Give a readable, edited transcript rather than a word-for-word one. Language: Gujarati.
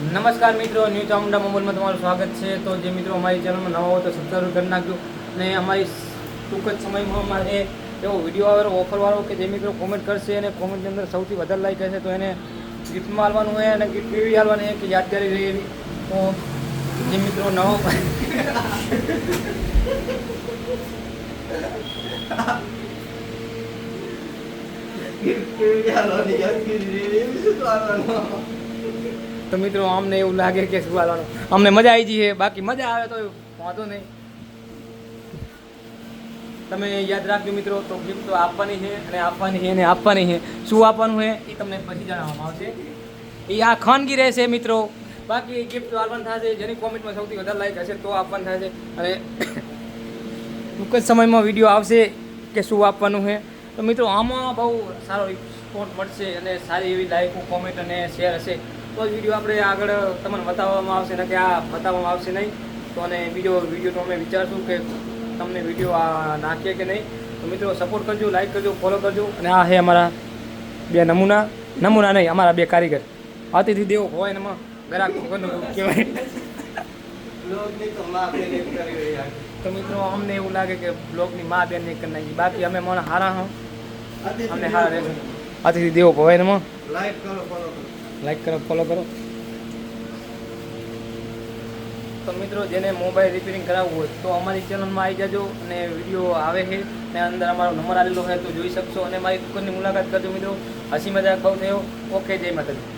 નમસ્કાર મિત્રો, ન્યૂ ચામુંડા મોબાઈલમાં તમારું સ્વાગત છે। તો જે મિત્રો અમારી ચેનલમાં નવા હોય તો સબસ્ક્રાઈબ કરી નાખજો અને અમારી ટૂંક જ સમયમાં અમારે એવો વિડીયો આવે ઓફરવાળો કે જે મિત્રો કોમેન્ટ કરશે અને કોમેન્ટની અંદર સૌથી વધારે લાઈક હશે તો એને ગિફ્ટમાં આવવાનું હોય અને ગિફ્ટ એવી આવવાની હોય કે યાદગારી રહે એવી। તો જે મિત્રો નવો તો મિત્રો અમને એવું લાગે કે શું હાલવાનું, અમને મજા આવી જઈએ, બાકી મજા આવે તો વાંધો નહીં। તમે યાદ રાખજો મિત્રો, તો ગિફ્ટ તો આપવાની છે અને આપવાની છે અને આપવાની છે। શું આપવાનું છે એ તમને પછી જણાવવામાં આવશે, એ આ ખાનગી રહેશે મિત્રો। બાકી ગિફ્ટ તો આપવાનું થશે, જેની કોમેન્ટમાં સૌથી વધારે લાઈક હશે તો આપવાનું થશે અને ટૂંક જ સમયમાં વિડીયો આવશે કે શું આપવાનું છે। તો મિત્રો આમાં બહુ સારો રિસ્પોન્સ મળશે અને સારી એવી લાઈકો કોમેન્ટ અને શેર હશે તો જ વિડીયો આપણે આગળ તમને બતાવવામાં આવશે ને કે આ બતાવવામાં આવશે નહીં। તો અને વિડીયો તો અમે વિચારશું કે તમને વિડીયો આ નાખીએ કે નહીં। તો મિત્રો સપોર્ટ કરજો, લાઈક કરજો, ફોલો કરજો। અને આ છે અમારા બે નમૂના નહીં, અમારા બે કારીગર, અતિથિ દેવો હોય ને એમાં ગ્રાહક કહેવાય। તો મિત્રો અમને એવું લાગે કે બ્લોગની મા બેન નહીં કરી નાખી, બાકી અમે મને હારા હું અમને હારા રહેશું। અતિથિ દેવો હોય ને એમાં લાઈક કરો, ફોલો કરો। તો મિત્રો જેને મોબાઈલ રિપેરિંગ કરાવવું હોય તો અમારી ચેનલમાં આવી જાજો અને વિડીયો આવે છે ને અંદર અમારો નંબર આવેલો હોય તો જોઈ શકશો અને મારી દુકાનની મુલાકાત કરજો મિત્રો। હસી મજાક બહુ થયો। ઓકે, જય માતાજી।